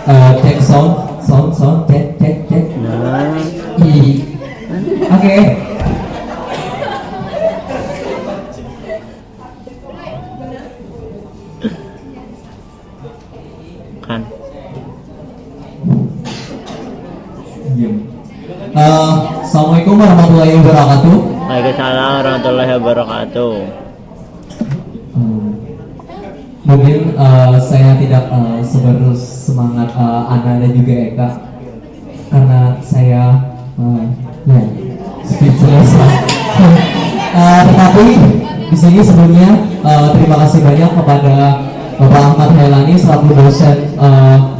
Cek sound, cek. Nah, Oke. kan. Assalamualaikum warahmatullahi wabarakatuh. Waalaikumsalam warahmatullahi wabarakatuh. Mungkin saya tidak semangat Ana dan juga Eka karena saya ya speechless. Tetapi di sini sebelumnya terima kasih banyak kepada Bapak Ahmad Hailani selaku dosen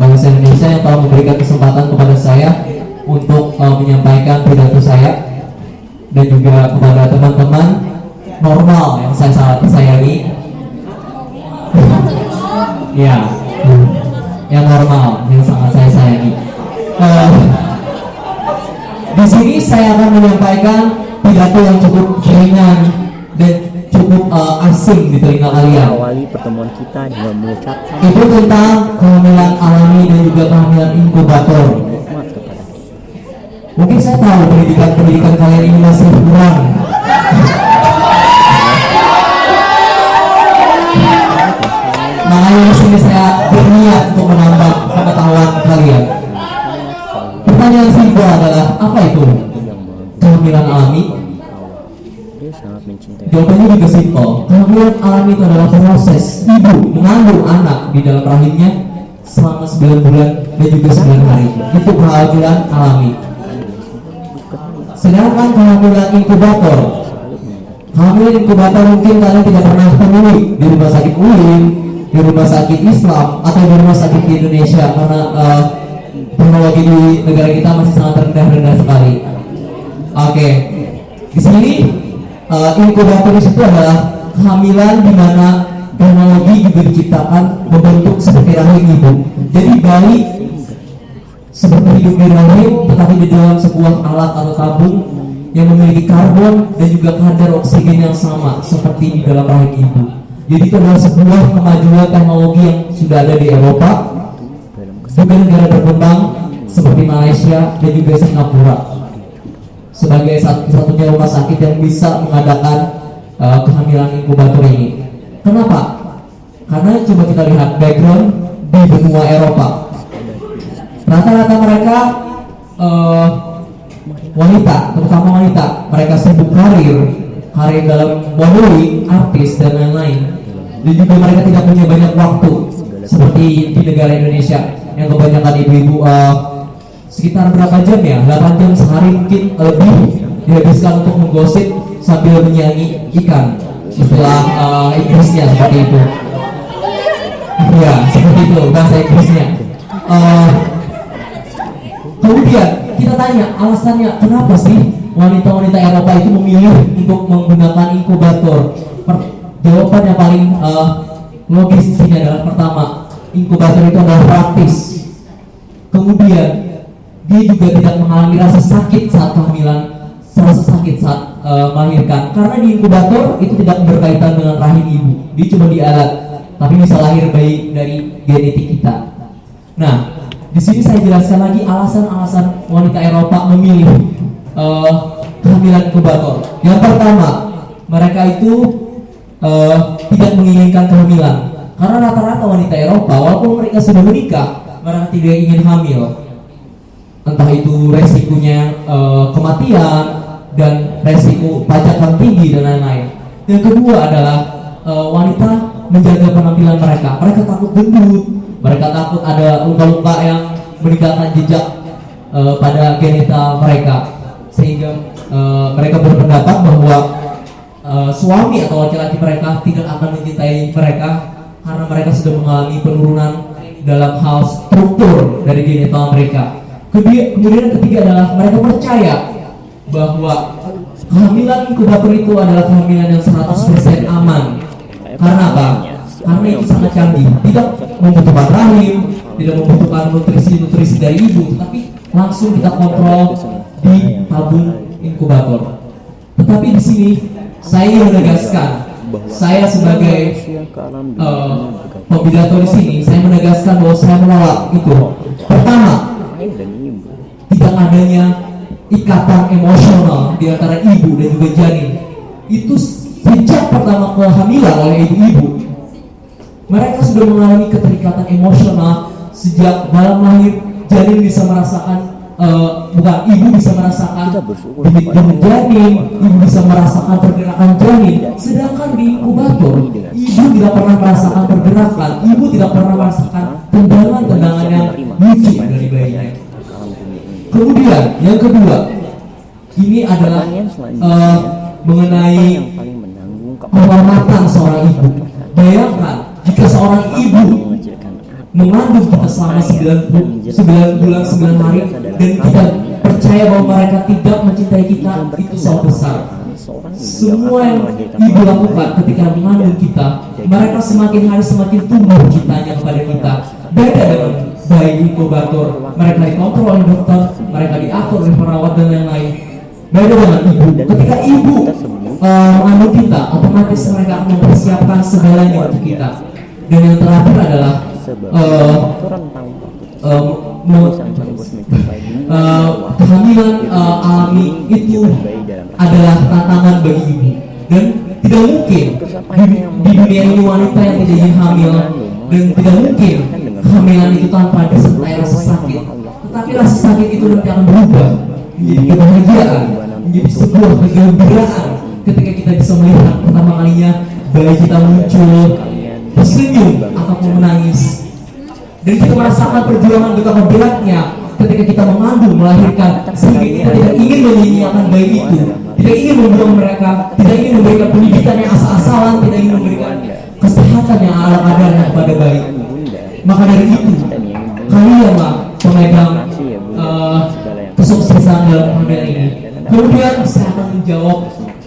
Bahasa Indonesia yang telah memberikan kesempatan kepada saya untuk menyampaikan pidato saya, dan juga kepada teman-teman normal yang saya sangat sayangi. Ya, yang normal yang sangat saya sayangi. Di sini saya akan menyampaikan pidato yang cukup ringan dan cukup asing di telinga kalian. Awali pertemuan kita dengan mengucapkan Itu tentang kehamilan alami dan juga kehamilan inkubator. nikmat kepada kita. Mungkin saya tahu pendidikan kalian ini masih kurang. Makanya di sini saya berniat untuk menambah pengetahuan kalian. Pertanyaan simpel adalah, apa itu kehamilan alami? Dia sangat mencintai. Jawabannya juga simpel. Kehamilan alami itu adalah proses ibu mengandung anak di dalam rahimnya selama 9 bulan dan juga 9 hari. Itu kehamilan alami. Sedangkan kehamilan inkubator, kehamilan inkubator mungkin kalian tidak pernah temui di rumah sakit UIN, di rumah sakit Islam, atau di rumah sakit di Indonesia, karena teknologi di negara kita masih sangat rendah sekali. Oke, di sini inkubator itu adalah kehamilan di mana teknologi juga diciptakan membentuk seperti rahim ibu. Jadi bayi seperti hidup di rahim, tetapi di dalam sebuah alat atau tabung yang memiliki karbon dan juga kadar oksigen yang sama seperti di dalam rahim ibu. Jadi itu adalah sebuah kemajuan teknologi yang sudah ada di Eropa, juga negara berkembang seperti Malaysia dan juga Singapura, sebagai satu-satunya rumah sakit yang bisa mengadakan kehamilan inkubator ini. Kenapa? Karena coba kita lihat background di benua Eropa. Rata-rata mereka wanita, terutama wanita, mereka sibuk karir dalam modeling, artis dan lain-lain. Dan juga mereka tidak punya banyak waktu seperti di negara Indonesia yang kebanyakan ibu-ibu sekitar berapa jam ya? 8 jam sehari mungkin lebih dihabiskan untuk menggosip sambil menyanyi ikan. Istilah Inggrisnya seperti itu. Ya, seperti itu bahasa Inggrisnya. Kemudian kita tanya alasannya kenapa sih wanita-wanita Eropa itu memilih untuk menggunakan inkubator. Jawaban yang paling logis di sini adalah, pertama, inkubator itu adalah praktis. Kemudian dia juga tidak mengalami rasa sakit saat kehamilan, rasa sakit saat melahirkan, karena di inkubator itu tidak berkaitan dengan rahim ibu. Dia cuma di alat, tapi bisa lahir bayi dari genetik kita. Nah, di sini saya jelaskan lagi alasan-alasan wanita Eropa memilih kehamilan inkubator. Yang pertama, mereka itu tidak menginginkan kehamilan, karena rata-rata wanita Eropa walaupun mereka sudah menikah, mereka tidak ingin hamil. Entah itu resikonya kematian dan resiko pajak yang tinggi dan lain-lain. Yang kedua adalah wanita menjaga penampilan mereka. Mereka takut gendut, mereka takut ada luka-luka yang meninggalkan jejak pada genital mereka, sehingga mereka berpendapat bahwa suami atau laki-laki mereka tidak akan mencintai mereka karena mereka sudah mengalami penurunan dalam hal struktur dari genital mereka. Kemudian yang ketiga adalah mereka percaya bahwa kehamilan inkubator itu adalah kehamilan yang 100% aman. Karena apa? Karena itu sangat canggih, tidak membutuhkan rahim, tidak membutuhkan nutrisi dari ibu, tetapi langsung kita kontrol di tabung inkubator. Tetapi di sini saya ingin menegaskan saya sebagai manusia ke alam dunia juga pembidato di sini, saya menegaskan bahwa saya menolak itu. Pertama, ayah dan ibu. tidak adanya ikatan emosional di antara ibu dan juga janin. Itu sejak pertama kehamilan oleh ibu-ibu, mereka sudah mengalami keterikatan emosional sejak dalam lahir. Janin bisa merasakan ibu bisa merasakan bibit janin, ibu bisa merasakan pergerakan janin. Sedangkan di inkubator, ibu tidak pernah merasakan pergerakan, ibu tidak pernah merasakan tendangan-tendangan yang lucu dari bayinya. Kemudian yang kedua, ini adalah mengenai yang paling menanggung penghormatan seorang ibu. Bayangkan jika seorang ibu mengecilkan mengandung kita selama 9 bulan 9 hari dan kita percaya bahwa mereka tidak mencintai kita, itu sangat besar. Semua yang ibu lakukan ketika mengandung kita, mereka semakin hari semakin tumbuh cintanya kepada kita. Beda dengan bayi inkubator, mereka dikontrol oleh dokter, mereka diatur oleh perawat dan lain-lain. Beda dengan ibu. Ketika ibu mengandung kita, otomatis mereka akan mempersiapkan segalanya untuk kita. Dan yang terakhir adalah kehamilan alami itu adalah tantangan bagi ibu, dan tidak mungkin di dunia ini wanita yang tidak ingin hamil, dan tidak mungkin kehamilan itu tanpa disertai rasa sakit. Tetapi rasa sakit itu nanti akan berubah menjadi kebahagiaan, menjadi sebuah kegembiraan ketika kita bisa melihat pertama kalinya bayi kita muncul, tersenyum ataupun menangis. Dan kita merasakan perjuangan betapa beratnya ketika kita mengandung, melahirkan, sehingga kita tidak ingin menyia-nyiakan bayi itu, tidak ingin membuang mereka, tidak ingin memberikan pendidikan yang asal-asalan, tidak ingin memberikan kesehatan yang ala-kadarnya kepada bayi. Maka dari itu, kalianlah pemegang kesuksesan dalam kehamilan ini. Kemudian saya akan menjawab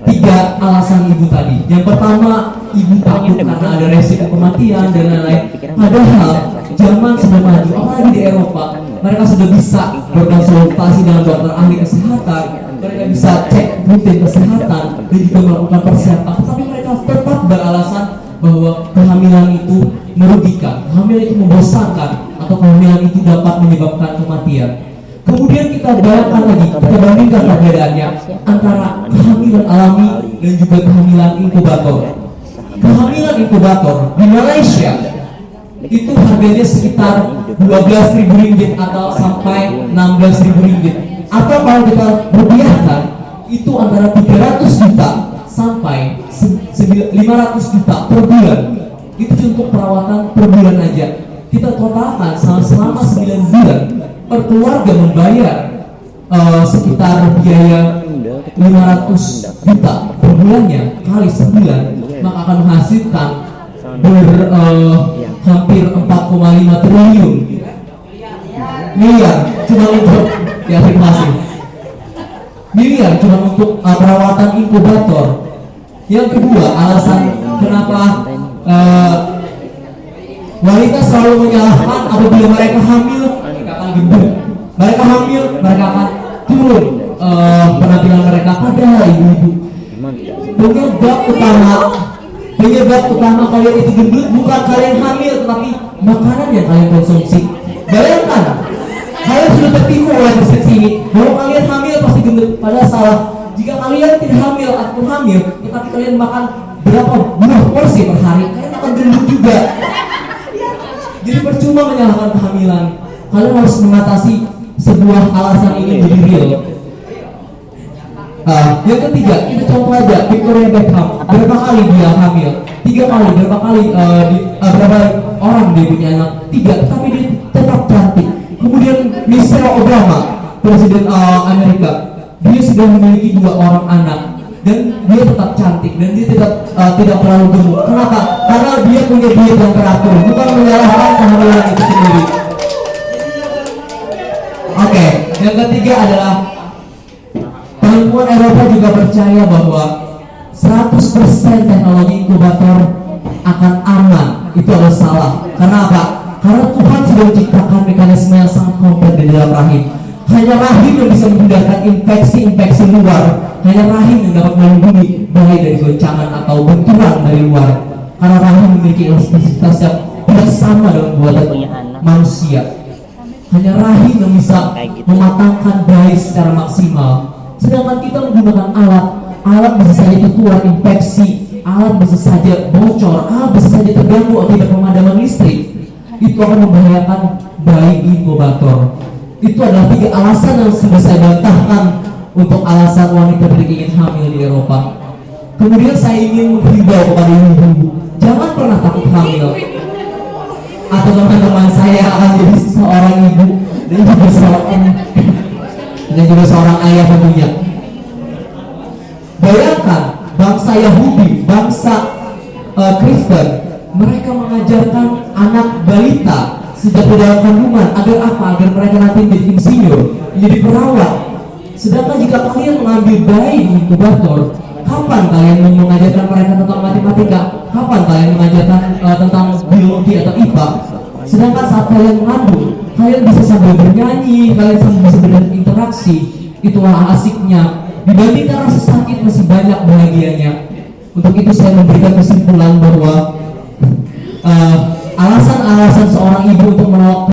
3 alasan ibu tadi. Yang pertama, ibu takut karena ada resiko kematian dan lain-lain. Padahal zaman sudah maju, apalagi di Eropa, mereka sudah bisa berkonsultasi dengan dokter ahli kesehatan, mereka bisa cek rutin kesehatan dan juga melakukan persiapan. Tetapi mereka tetap beralasan bahwa kehamilan itu merugikan, kehamilan itu membosankan, atau kehamilan itu dapat menyebabkan kematian. Kemudian kita bayangkan lagi, kita bandingkan perbedaannya antara kehamilan alami dan juga kehamilan inkubator. Kehamilan inkubator di Malaysia itu harganya sekitar 12.000 ringgit atau sampai 16.000 ringgit. Atau kalau kita rupiahkan, itu antara 300 juta sampai 500 juta per bulan. Itu untuk perawatan per bulan aja. Kita totalkan selama 9 bulan, per keluarga membayar sekitar biaya 500 juta per bulannya kali sebulan, maka akan menghasilkan hampir 4,5 triliun miliar cuma untuk diafirmasi miliar cuma untuk perawatan inkubator. Yang kedua, alasan kenapa wanita selalu menyalahkan apabila mereka hamil, mereka akan gendut, mereka hamil, mereka akan turun penampilan mereka. Padahal ibu-ibu, penyebab utama kalian itu gendut bukan kalian hamil, tetapi makanan yang kalian konsumsi. Bayangkan, kalian sudah tertipu oleh persepsi ini bahwa kalian hamil pasti gendut. Padahal salah. Jika kalian tidak hamil atau hamil, tetapi kalian makan berapa buah porsi per hari, kalian akan gendut juga. Jadi percuma menyalahkan kehamilan. Kalian harus mengatasi sebuah alasan ini menjadi real. Yang ketiga, kita contoh aja Victoria Beckham. Berapa kali dia hamil? 3 kali. Berapa kali berapa orang dia punya anak? 3. Tapi dia tetap cantik. Kemudian Michelle Obama, Presiden Amerika, dia sudah memiliki 2 orang anak dan dia tetap cantik dan dia tidak terlalu gemuk. Kenapa? Karena dia punya diet yang teratur, bukan menyalahkan kehamilan itu sendiri. Oke, yang ketiga adalah ilmuwan Eropa juga percaya bahwa 100% teknologi inkubator akan aman. Itu adalah salah. Karena apa? Karena Tuhan sudah menciptakan mekanisme yang sangat kompleks di dalam rahim. Hanya rahim yang bisa menghindarkan infeksi-infeksi luar hanya rahim yang dapat melindungi bayi dari goncangan atau benturan dari luar. Karena rahim memiliki elastisitas yang tidak sama dengan buatan manusia. Hanya rahim yang bisa mematangkan bayi secara maksimal. Sedangkan kita menggunakan alat bisa saja tertular infeksi, alat bisa saja bocor, alat bisa saja terganggu akibat pemadaman listrik. Itu akan membahayakan bayi inkubator. Itu adalah 3 alasan yang sudah saya bantahkan untuk alasan wanita ingin hamil di Eropa. Kemudian saya ingin menghimbau kepada ibu, jangan pernah takut hamil. Atau teman-teman saya akan jadi seorang ibu dan juga seorang ayah tentunya. Bayangkan bangsa Yahudi, bangsa Kristen, mereka mengajarkan anak balita sejak di dalam kandungan agar apa? Agar mereka nanti menjadi insinyur, menjadi perawat. Sedangkan jika kalian mengambil bayi di inkubator, kapan kalian mengajarkan mereka tentang matematika? Kapan kalian mengajarkan tentang biologi atau IPA? Sedangkan saat kalian mengandung, kalian bisa sambil bernyanyi, kalian bisa berinteraksi. Itulah asiknya. Dibandingkan rasa sakit masih banyak bahagianya. Untuk itu saya memberikan kesimpulan bahwa alasan-alasan seorang ibu untuk menolak